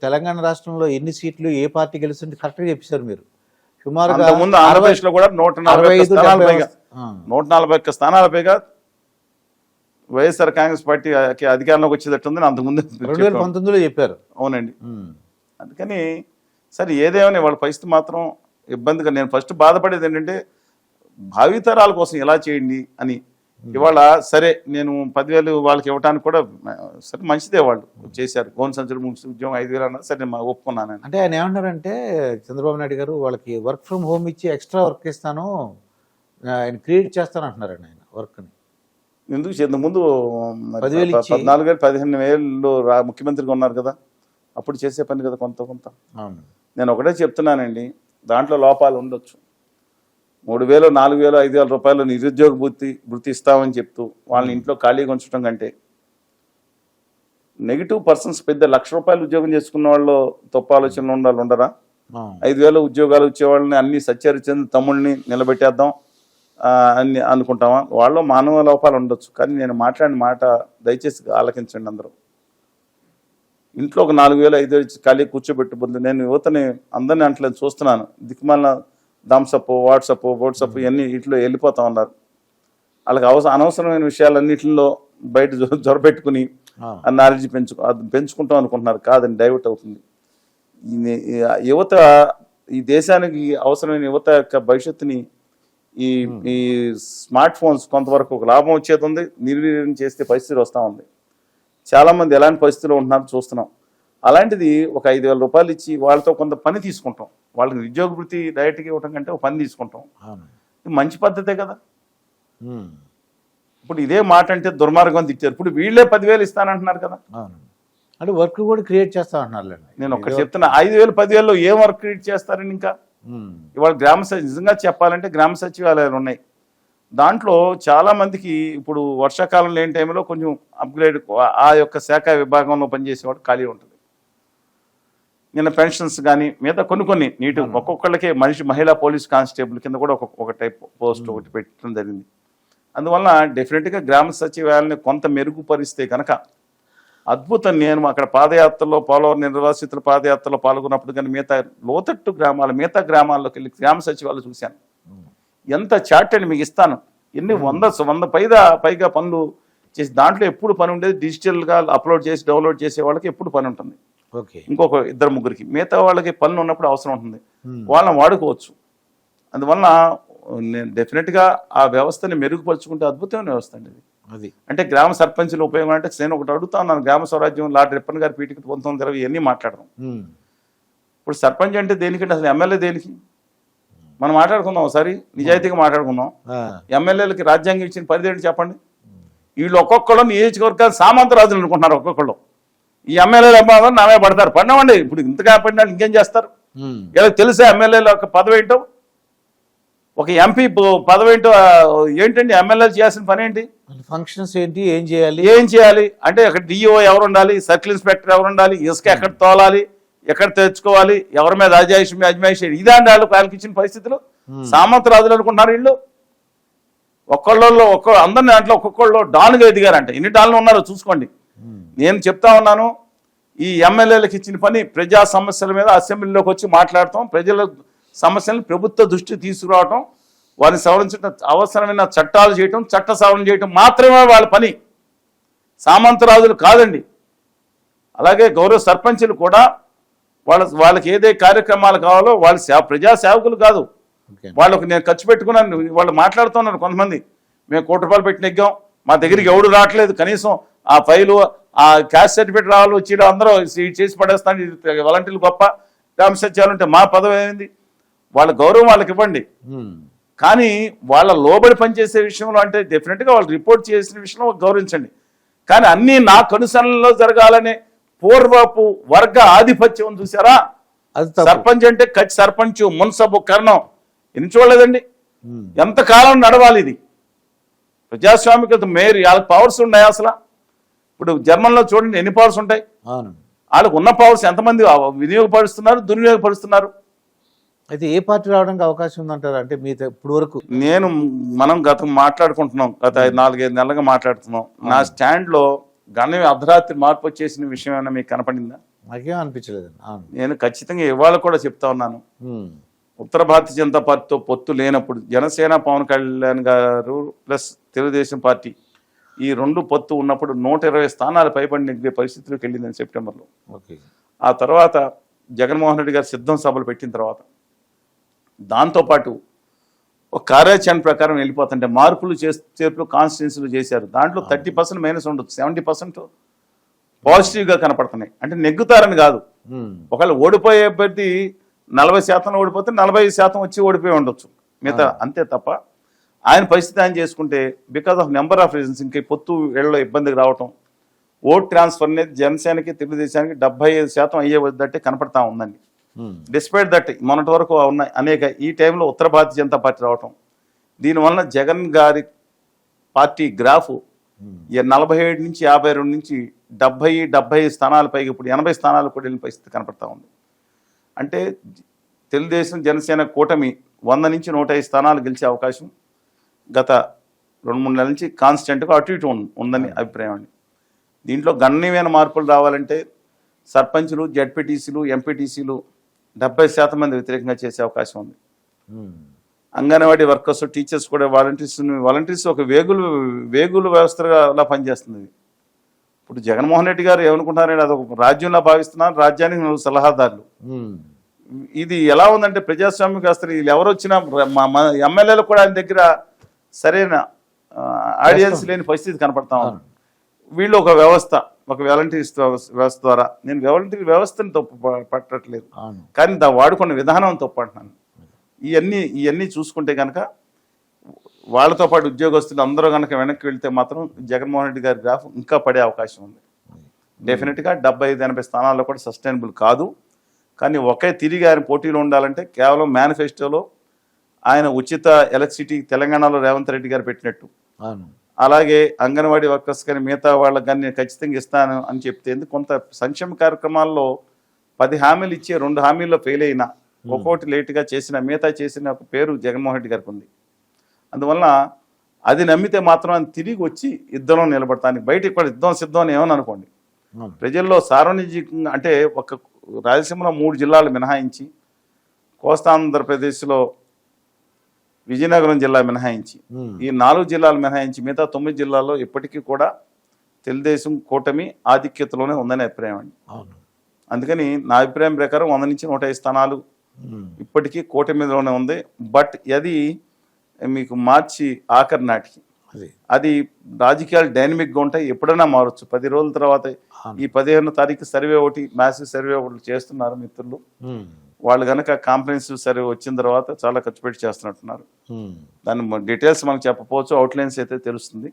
తెలంగాణ రాష్ట్రంలో ఎన్ని సీట్లు ఏ పార్టీ గెలుస్తుంది కరెక్ట్గా చెప్పారు మీరు. సుమారుగా ముందు ఆంధ్రప్రదేశ్ లో కూడా 140 స్థానాల పైగా 140 స్థానాల పైగా వైఎస్ఆర్ కాంగ్రెస్ పార్టీ అధికారంలోకి వచ్చేటట్టుందని అంతకుముందు 2019లో చెప్పారు. అవునండి. అందుకని సరే ఏదేమని వాళ్ళ పరిస్థితి మాత్రం ఇబ్బందిగా. నేను ఫస్ట్ బాధపడేది ఏంటంటే భావితరాల కోసం ఎలా చేయండి అని. ఇవాళ సరే నేను 10,000 వాళ్ళకి ఇవ్వడానికి కూడా సరే మంచిదే, వాళ్ళు చేశారు. గోన్ సంచులు ముగిసి ఉద్యోగం 5,000 అన్నా సరే నేను ఒప్పుకున్నాను. అంటే ఆయన ఏమంటారంటే చంద్రబాబు నాయుడు గారు వాళ్ళకి వర్క్ ఫ్రమ్ హోమ్ ఇచ్చి ఎక్స్ట్రా వర్క్ ఇస్తాను, ఆయన క్రియేట్ చేస్తాను అంటున్నారండి ఆయన వర్క్ని. ఎందుకు ఇంతకుముందు 14,000 15,000 ముఖ్యమంత్రిగా ఉన్నారు కదా, అప్పుడు చేసే పని కదా కొంత. నేను ఒకటే చెప్తున్నానండి, దాంట్లో లోపాలు ఉండొచ్చు. 3,000 4,000 5,000 రూపాయలు నిరుద్యోగ వృత్తి ఇస్తామని చెప్తూ వాళ్ళని ఇంట్లో ఖాళీగా ఉంచడం కంటే నెగిటివ్ పర్సన్స్ పెద్ద ₹1,00,000 ఉద్యోగం చేసుకున్న వాళ్ళు తప్పు ఆలోచనలు ఉండరా? 5,000 ఉద్యోగాలు వచ్చేవాళ్ళని అన్ని సత్యహరిచంద్ర తమ్ముళ్ళని నిలబెట్టేద్దాం అని అనుకుంటామా? వాళ్ళు మానవ లోపాలు ఉండొచ్చు, కానీ నేను మాట్లాడిన మాట దయచేసి ఆలకించండి అందరూ. ఇంట్లో ఒక 4,000 5,000 ఖాళీ కూర్చోబెట్టుబోతుంది. నేను యువతని అందరినీ అంటలేదు, చూస్తున్నాను. దిక్కుమాలిన థమ్సప్ వాట్సప్ ఇవన్నీ వీటిలో వెళ్ళిపోతా ఉన్నారు. వాళ్ళకి అనవసరమైన విషయాలన్నింటిలో బయట జొరబెట్టుకుని నాలెడ్జ్ పెంచుకుంటాం అనుకుంటున్నారు. కాదండి, డైవర్ట్ అవుతుంది. యువత, ఈ దేశానికి అవసరమైన యువత యొక్క భవిష్యత్తుని ఈ స్మార్ట్ ఫోన్స్ కొంతవరకు ఒక లాభం వచ్చేది ఉంది, నిర్వీర్యం చేస్తే పరిస్థితి వస్తూ ఉంది. చాలామంది ఎలాంటి పరిస్థితుల్లో ఉంటున్నారో చూస్తున్నాం. అలాంటిది ఒక 5,000 రూపాయలు ఇచ్చి వాళ్ళతో కొంత పని తీసుకుంటాం. వాళ్ళకి నిరుద్యోగ వృత్తి డైరెక్ట్గా ఇవ్వటం కంటే ఒక పని తీసుకుంటాం. ఇది మంచి పద్ధతే కదా. ఇప్పుడు ఇదే మాట అంటే దుర్మార్గం తిట్టారు. ఇప్పుడు వీళ్ళే 10,000 ఇస్తానంటున్నారు కదా. అంటే వర్క్ కూడా క్రియేట్ చేస్తా అంటున్నారు. నేను ఒక్కటి చెప్తున్నా, 5,000 10,000లో ఏం వర్క్ క్రియేట్ చేస్తారని. ఇంకా ఇవాళ నిజంగా చెప్పాలంటే గ్రామ సచివాలయాలు ఉన్నాయి. దాంట్లో చాలా మందికి ఇప్పుడు వర్షాకాలం లేని టైంలో కొంచెం అప్గ్రేడ్ ఆ యొక్క శాఖ విభాగంలో పనిచేసేవాడు ఖాళీ ఉంటుంది. నిన్న పెన్షన్స్ కానీ మిగతా కొన్ని నీటు ఒక్కొక్కళ్ళకే మహిళా పోలీస్ కానిస్టేబుల్ కింద కూడా ఒక టైప్ పోస్ట్ ఒకటి పెట్టడం జరిగింది. అందువల్ల డెఫినెట్గా గ్రామ సచివాలయాన్ని కొంత మెరుగుపరిస్తే కనుక అద్భుతం. నేను అక్కడ పాదయాత్రలో పోలవరం నిర్వాసితుల పాదయాత్రలో పాల్గొన్నప్పుడు కానీ మిగతా గ్రామాల్లోకి వెళ్ళి గ్రామ సచివాలయం చూశాను. ఎంత చాట్ అని మీకు ఇస్తాను, ఎన్ని 100 పైగా పనులు చేసి దాంట్లో ఎప్పుడు పని ఉండేది. డిజిటల్గా అప్లోడ్ చేసి డౌన్లోడ్ చేసే వాళ్ళకి ఎప్పుడు పని ఉంటుంది. ఇంకొక 2-3కి మిగతా వాళ్ళకి పనులు ఉన్నప్పుడు అవసరం ఉంటుంది, వాళ్ళని వాడుకోవచ్చు. అందువల్ల నేను డెఫినెట్గా ఆ వ్యవస్థని మెరుగుపరుచుకుంటే అద్భుతమైన వ్యవస్థ అండి అది. అంటే గ్రామ సర్పంచుల ఉపయోగం అంటే నేను ఒకటి అడుగుతా ఉన్నాను. గ్రామ స్వరాజ్యం లార్డ్ రిప్పన్ గారి పీఠిక 1920 ఇవన్నీ మాట్లాడడం. ఇప్పుడు సర్పంచ్ అంటే దేనికంటే అసలు ఎమ్మెల్యే దేనికి మనం మాట్లాడుకుందాం, ఒకసారి నిజాయితీగా మాట్లాడుకుందాం. ఎమ్మెల్యేలకి రాజ్యాంగం ఇచ్చిన పరిధి ఏంటి చెప్పండి? వీళ్ళు ఒక్కొక్కళ్ళు నియోజకవర్గాలు సామంతరాజులు అనుకుంటున్నారు. ఒక్కొక్కళ్ళు ఈ ఎమ్మెల్యేలు అమ్మాదని నామే పడతారు. పడినామండి, ఇప్పుడు ఇంతగా పడినా ఇంకేం చేస్తారు? ఇలా తెలుసా ఎమ్మెల్యేల యొక్క పదవి ఏంటో, ఒక ఎంపీ పదవి ఏంటో? ఏంటండి ఎమ్మెల్యేలు చేయాల్సిన పని ఏంటి? ఫంక్షన్స్ ఏంటి, ఏం చేయాలి అంటే అక్కడ డిఓ ఎవరు ఉండాలి, సర్కిల్ ఇన్స్పెక్టర్ ఎవరు ఉండాలి, ఇసుక ఎక్కడ తోలాలి, ఎక్కడ తెచ్చుకోవాలి, ఎవరి మీద అజమాయిషి ఇదే అండి వాళ్ళకి ఇచ్చిన పరిస్థితులు. సామంతరాజులు అనుకుంటున్నారు వీళ్ళు. అందరిని దాంట్లో ఒక్కొక్కళ్ళు డాన్గా ఎదిగారంటే ఎన్ని డాన్లు ఉన్నారో చూసుకోండి. నేను చెప్తా ఉన్నాను, ఈ ఎమ్మెల్యేలకు ఇచ్చిన పని ప్రజా సమస్యల మీద అసెంబ్లీలోకి వచ్చి మాట్లాడటం, ప్రజల సమస్యలను ప్రభుత్వ దృష్టి తీసుకురావటం, వారిని సవరించడం, అవసరమైన చట్టాలు చేయటం, చట్ట సవరణ చేయటం మాత్రమే వాళ్ళ పని. సామంతరాజులు కాదండి. అలాగే గౌరవ సర్పంచులు కూడా వాళ్ళకి ఏదే కార్యక్రమాలు కావాలో వాళ్ళు ప్రజా సేవకులు కాదు. వాళ్ళకు నేను ఖర్చు పెట్టుకున్నాను, వాళ్ళు మాట్లాడుతున్నారు కొంతమంది, మేము ₹1,00,000 పెట్టి నెగ్గాం, మా దగ్గరికి ఎవడు రావట్లేదు, కనీసం ఆ ఫైలు ఆ క్యాస్ట్ సర్టిఫికేట్ రావాలి వచ్చి అందరూ చేసి పడేస్తాను, వాలంటీర్లు గొప్ప, గ్రామ సచివాలయం ఉంటే మా పదవి అయింది. వాళ్ళ గౌరవం వాళ్ళకి ఇవ్వండి. కానీ వాళ్ళ లోబడి పనిచేసే విషయంలో అంటే డెఫినెట్గా వాళ్ళు రిపోర్ట్ చేసిన విషయంలో గౌరవించండి. కానీ అన్నీ నా కనుసరణలో జరగాలనే పూర్వపు వర్గ ఆధిపత్యం చూసారా? సర్పంచ్ అంటే కచ్చి సర్పంచ్, మున్సబు, కరణం ఎన్ని చూడలేదండి? ఎంతకాలం నడవాలి ఇది? ప్రజాస్వామికత మేయర్ వాళ్ళకి పవర్స్ ఉన్నాయి అసలు? ఇప్పుడు జర్మన్లో చూడండి ఎన్ని పవర్స్ ఉంటాయి. వాళ్ళకు ఉన్న పవర్స్ ఎంతమంది వినియోగపరుస్తున్నారు, దుర్వినియోగపరుస్తున్నారు. అయితే ఏ పార్టీ రావడానికి అవకాశం ఉందంటారు? అంటే మీ ఇప్పుడు వరకు మనం మాట్లాడుకుంటున్నాం, గత 4-5 నెలలుగా మాట్లాడుతున్నాం. నా స్టాండ్లో గణ్య అర్ధరాత్రి మార్పు వచ్చేసిన విషయం ఏమైనా మీకు కనపడిందా? నాకేం అనిపించలేదండి. అవును. నేను ఖచ్చితంగా ఇవాళ కూడా చెప్తా ఉన్నాను, ఉమ్. ఉత్తర భారతీయ జనతా పార్టీతో పొత్తు లేనప్పుడు జనసేన పవన్ కళ్యాణ్ గారు ప్లస్ తెలుగుదేశం పార్టీ ఈ రెండు పొత్తు ఉన్నప్పుడు 120 స్థానాలు పైబడి నెగ్గే పరిస్థితిలోకి వెళ్ళిందని సెప్టెంబర్లో. ఓకే. ఆ తర్వాత జగన్మోహన్ రెడ్డి గారు సిద్ధం సభలు పెట్టిన తర్వాత దాంతోపాటు ఒక కార్యాచరణ ప్రకారం వెళ్ళిపోతుంటే మార్పులు చేర్పులు కాన్స్టిట్యున్సీలు చేశారు. దాంట్లో 30% మైనస్ ఉండొచ్చు, 70% పాజిటివ్గా కనపడుతున్నాయి. అంటే నెగ్గుతారని కాదు, ఉమ్. ఒకవేళ ఓడిపోయే అభ్యర్థి 40% ఓడిపోతే 40% వచ్చి ఓడిపోయి ఉండొచ్చు మిగతా, అంతే తప్ప ఆయన పరిస్థితి ఆయన చేసుకుంటే because of number of reasons ఇంక పొత్తు ఏళ్ళలో ఇబ్బందికి రావటం, ఓట్ ట్రాన్స్ఫర్ అనేది జనసేనకి తెలుగుదేశానికి 75% అయ్యే వద్దట్టే కనపడతా ఉందండి. డిస్పైట్ దట్ మొన్నటి వరకు ఉన్నాయి అనేక, ఈ టైంలో ఉత్తర భారతీయ జనతా పార్టీ రావటం, దీనివల్ల జగన్ గారి పార్టీ గ్రాఫ్ 47 నుంచి 52 నుంచి 70 స్థానాల పైకి ఇప్పుడు 80 స్థానాలు కూడా వెళ్ళిన పరిస్థితి కనపడతా ఉంది. అంటే తెలుగుదేశం జనసేన కూటమి 100 నుంచి 105 స్థానాలు గెలిచే అవకాశం గత 2-3 నెలల నుంచి కాన్స్టెంట్గా అటు ఇటు ఉందని అభిప్రాయం అండి. దీంట్లో గణనీయమైన మార్పులు రావాలంటే సర్పంచులు, జడ్పీటీసీలు, ఎంపీటీసీలు 70% మంది వ్యతిరేకంగా చేసే అవకాశం ఉంది. అంగన్వాడీ వర్కర్స్, టీచర్స్ కూడా వాలంటీర్స్ ఒక వేగుల వ్యవస్థగా పనిచేస్తుంది. ఇప్పుడు జగన్మోహన్ రెడ్డి గారు ఏమనుకుంటున్నారంటే అదొక రాజ్యంలా భావిస్తున్నారు, రాజ్యానికి 4 సలహాదారులు. ఇది ఎలా ఉందంటే ప్రజాస్వామ్య వ్యవస్థ, వీళ్ళు ఎవరు వచ్చినా ఎమ్మెల్యేలు కూడా ఆయన దగ్గర సరైన ఆడియన్స్ లేని పరిస్థితి కనపడతా ఉంది. వీళ్ళు ఒక వ్యవస్థ, ఒక వాలంటీర్స్ వ్యవస్థ ద్వారా, నేను వాలంటీర్ వ్యవస్థను తప్పు పట్టట్లేదు, కానీ వాడుకున్న విధానం తప్పు అంటున్నాను. ఇవన్నీ చూసుకుంటే కనుక వాళ్ళతో పాటు ఉద్యోగస్తులు అందరూ కనుక వెనక్కి వెళ్తే మాత్రం జగన్మోహన్ రెడ్డి గారి గ్రాఫ్ ఇంకా పడే అవకాశం ఉంది. డెఫినెట్గా 75-80 స్థానాల్లో కూడా సస్టైనబుల్ కాదు. కానీ ఒకే తిరిగి ఆయన పోటీలో ఉండాలంటే కేవలం మేనిఫెస్టోలో ఆయన ఉచిత ఎలక్ట్రిసిటీ తెలంగాణలో రేవంత్ రెడ్డి గారు పెట్టినట్టు, అలాగే అంగన్వాడీ వర్కర్స్ కానీ మిగతా వాళ్ళకి కానీ నేను ఖచ్చితంగా ఇస్తాను అని చెప్తే, కొంత సంక్షేమ కార్యక్రమాల్లో 10 హామీలు ఇచ్చే 2 హామీల్లో ఫెయిల్ అయినా ఒక్కోటి లేటుగా చేసిన మిగతా చేసిన ఒక పేరు జగన్మోహన్ రెడ్డి గారికి ఉంది. అందువలన అది నమ్మితే మాత్రం ఆయన తిరిగి వచ్చి యుద్ధంలో నిలబడతానికి, బయట ఇక్కడ యుద్ధం సిద్ధం అని ఏమని అనుకోండి, ప్రజల్లో సార్వజనికంగా అంటే ఒక రాయలసీమలో 3 జిల్లాలు మినహాయించి, కోస్తాంధ్రప్రదేశ్లో విజయనగరం జిల్లా మినహాయించి, ఈ 4 జిల్లాలు మినహాయించి మిగతా 9 జిల్లాల్లో ఇప్పటికీ కూడా తెలుగుదేశం కూటమి ఆధిక్యతలోనే ఉందని అభిప్రాయం అండి. అందుకని నా అభిప్రాయం ప్రకారం 100 నుంచి 105 స్థానాలు ఇప్పటికీ కూటమిలోనే ఉంది. బట్ అది మీకు మార్చి ఆఖరి నాటికి అది రాజకీయాలు డైనమిక్గా ఉంటాయి, ఎప్పుడైనా మారచ్చు. 10 రోజుల తర్వాత ఈ 15వ తారీఖు సర్వే ఒకటి, మ్యాసివ్ సర్వే ఒకటి చేస్తున్నారు మిత్రులు. వాళ్ళు కనుక కాంప్రహెన్సివ్ సర్వే వచ్చిన తర్వాత చాలా ఖర్చు పెట్టి చేస్తున్నట్టున్నారు. దాని డీటెయిల్స్ మనకు చెప్పకపోవచ్చు, అవుట్లైన్స్ అయితే తెలుస్తుంది.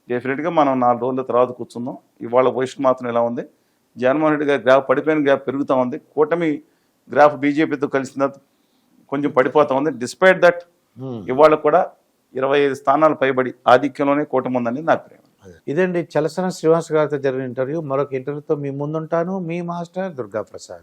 డెఫినెట్గా మనం 4 రోజుల తర్వాత కూర్చుందాం. ఇవాళ పొజిషన్ మాత్రం ఎలా ఉంది, జగన్మోహన్ రెడ్డి గారి గ్రాఫ్ పడిపోయిన గ్రాఫ్ పెరుగుతూ ఉంది, కూటమి గ్రాఫ్ బీజేపీతో కలిసిన కొంచెం పడిపోతూ ఉంది. డిస్పైట్ దట్ ఇవాళ కూడా 25 స్థానాలు పైబడి ఆధిక్యంలోనే కూటమి ఉందని నా అభిప్రాయం. ఇదండి చలసన శ్రీనివాస్ గారితో జరిగిన ఇంటర్వ్యూ. మరొక ఇంటర్వ్యూతో మీ ముందుంటాను. మీ మాస్టర్ దుర్గా ప్రసాద్.